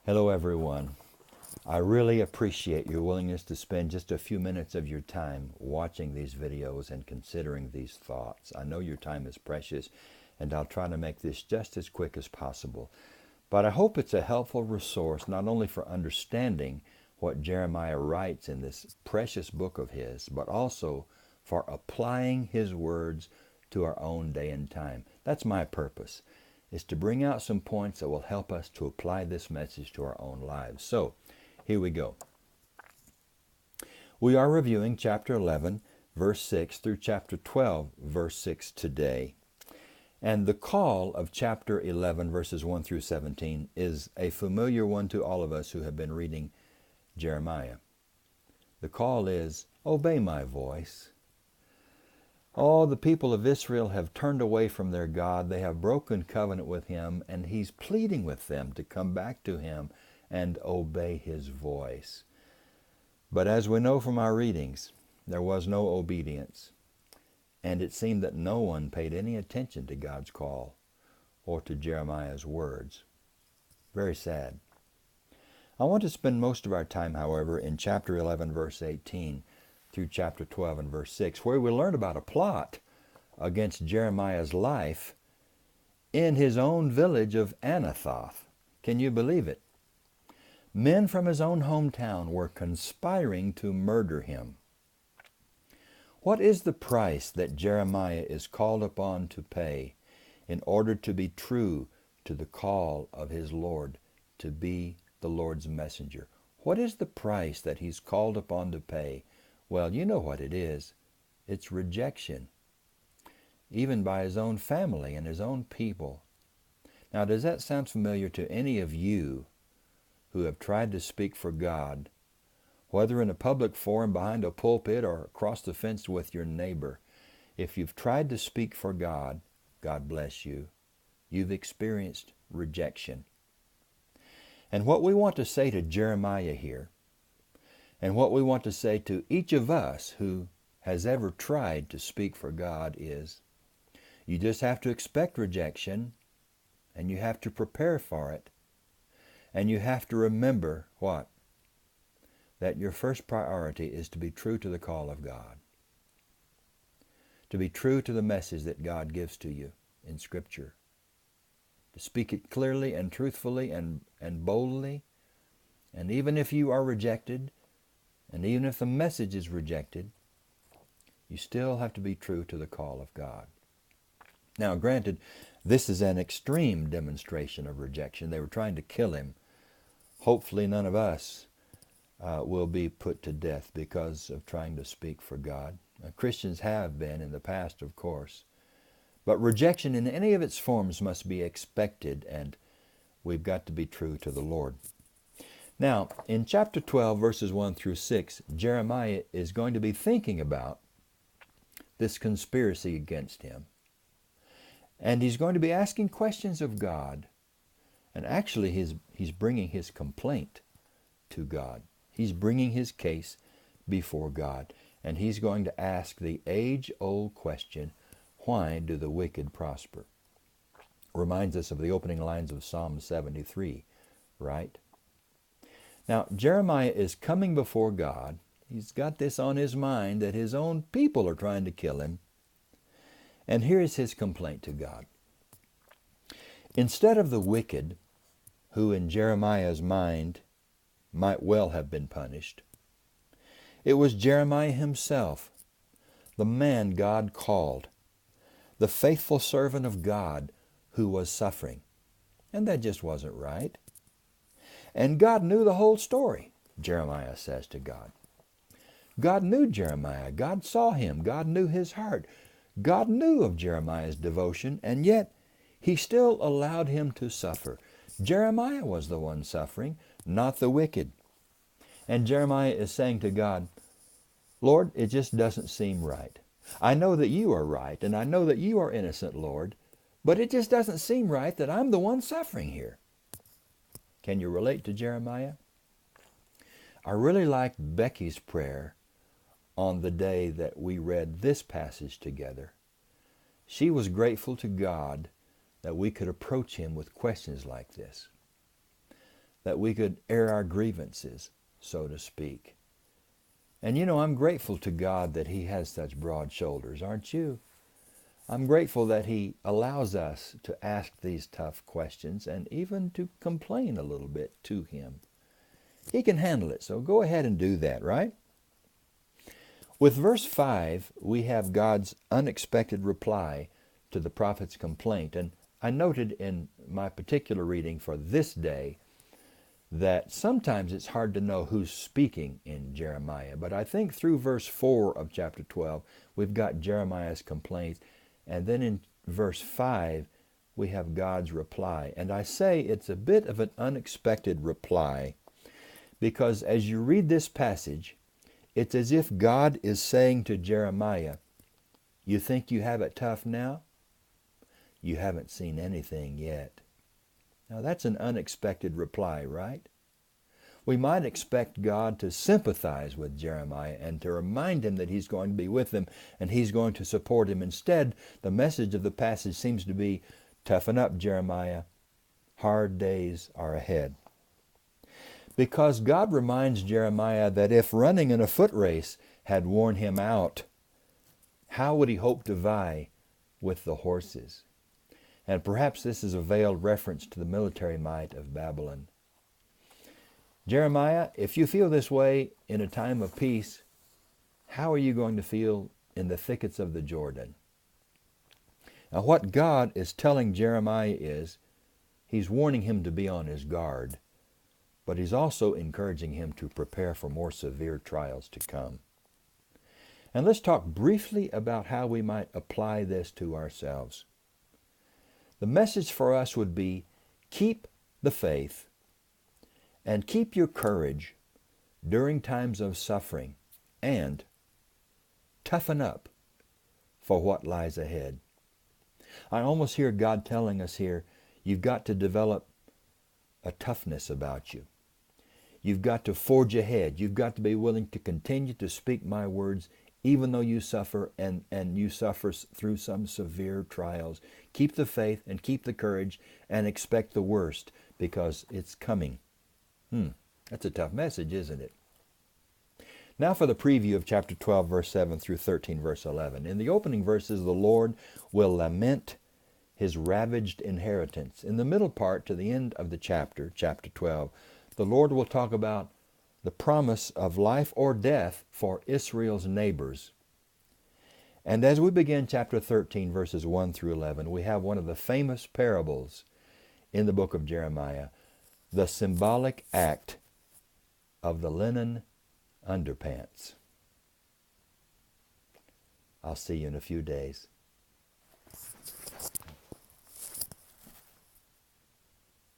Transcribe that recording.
Hello everyone. I really appreciate your willingness to spend just a few minutes of your time watching these videos and considering these thoughts. I know your time is precious, and I'll try to make this just as quick as possible. But I hope it's a helpful resource not only for understanding what Jeremiah writes in this precious book of his, but also for applying his words to our own day and time. That's my purpose, is to bring out some points that will help us to apply this message to our own lives. So, here we go. We are reviewing chapter 11, verse 6 through chapter 12, verse 6 today. And the call of chapter 11, verses 1 through 17 is a familiar one to all of us who have been reading Jeremiah. The call is, "Obey my voice." All the people of Israel have turned away from their God. They have broken covenant with him, and he's pleading with them to come back to him and obey his voice. But as we know from our readings, there was no obedience, and it seemed that no one paid any attention to God's call or to Jeremiah's words. Very sad. I want to spend most of our time, however, in chapter 11, verse 18 through chapter 12 and verse 6, where we learn about a plot against Jeremiah's life in his own village of Anathoth. Can you believe it? Men from his own hometown were conspiring to murder him. What is the price that Jeremiah is called upon to pay in order to be true to the call of his Lord to be the Lord's messenger? What is the price that he's called upon to pay? Well, you know what it is. It's rejection, even by his own family and his own people. Now, does that sound familiar to any of you who have tried to speak for God, whether in a public forum behind a pulpit or across the fence with your neighbor? If you've tried to speak for God, God bless you. You've experienced rejection. And what we want to say to Jeremiah here, and what we want to say to each of us who has ever tried to speak for God is, you just have to expect rejection, and you have to prepare for it. And you have to remember what? That your first priority is to be true to the call of God. To be true to the message that God gives to you in Scripture. To speak it clearly and truthfully and boldly. And even if you are rejected, and even if the message is rejected, you still have to be true to the call of God. Now, granted, this is an extreme demonstration of rejection. They were trying to kill him. Hopefully none of us will be put to death because of trying to speak for God. Christians have been in the past, of course. But rejection in any of its forms must be expected, and we've got to be true to the Lord. Now, in chapter 12, verses 1 through 6, Jeremiah is going to be thinking about this conspiracy against him. And he's going to be asking questions of God. And actually, he's bringing his complaint to God. He's bringing his case before God. And he's going to ask the age-old question, why do the wicked prosper? Reminds us of the opening lines of Psalm 73, right? Now, Jeremiah is coming before God. He's got this on his mind that his own people are trying to kill him. And here is his complaint to God. Instead of the wicked, who in Jeremiah's mind might well have been punished, it was Jeremiah himself, the man God called, the faithful servant of God, who was suffering. And that just wasn't right. And God knew the whole story, Jeremiah says to God. God knew Jeremiah. God saw him. God knew his heart. God knew of Jeremiah's devotion, and yet he still allowed him to suffer. Jeremiah was the one suffering, not the wicked. And Jeremiah is saying to God, Lord, it just doesn't seem right. I know that you are right, and I know that you are innocent, Lord, but it just doesn't seem right that I'm the one suffering here. Can you relate to Jeremiah? I really liked Becky's prayer on the day that we read this passage together. She was grateful to God that we could approach him with questions like this. that we could air our grievances, so to speak. And you know, I'm grateful to God that He has such broad shoulders, aren't you? I'm grateful that He allows us to ask these tough questions and even to complain a little bit to Him. He can handle it, so go ahead and do that, right? With verse 5, we have God's unexpected reply to the prophet's complaint. And I noted in my particular reading for this day that sometimes it's hard to know who's speaking in Jeremiah. But I think through verse 4 of chapter 12, we've got Jeremiah's complaint. And then in verse 5, we have God's reply. And I say it's a bit of an unexpected reply because as you read this passage, it's as if God is saying to Jeremiah, you think you have it tough now? You haven't seen anything yet. Now that's an unexpected reply, right? We might expect God to sympathize with Jeremiah and to remind him that He's going to be with him and He's going to support him. Instead, the message of the passage seems to be, toughen up, Jeremiah. Hard days are ahead. Because God reminds Jeremiah that if running in a foot race had worn him out, how would he hope to vie with the horses? And perhaps this is a veiled reference to the military might of Babylon. Jeremiah, if you feel this way in a time of peace, how are you going to feel in the thickets of the Jordan? Now what God is telling Jeremiah is, He's warning him to be on his guard, but He's also encouraging him to prepare for more severe trials to come. And let's talk briefly about how we might apply this to ourselves. The message for us would be, keep the faith and keep your courage during times of suffering and toughen up for what lies ahead. I almost hear God telling us here, you've got to develop a toughness about you. You've got to forge ahead. You've got to be willing to continue to speak my words even though you suffer and you suffer through some severe trials. Keep the faith and keep the courage and expect the worst because it's coming. That's a tough message, isn't it? Now for the preview of chapter 12, verse 7 through 13, verse 11. In the opening verses, the Lord will lament His ravaged inheritance. In the middle part to the end of the chapter, chapter 12, the Lord will talk about the promise of life or death for Israel's neighbors. And as we begin chapter 13, verses 1 through 11, we have one of the famous parables in the book of Jeremiah, the symbolic act of the linen underpants. I'll see you in a few days.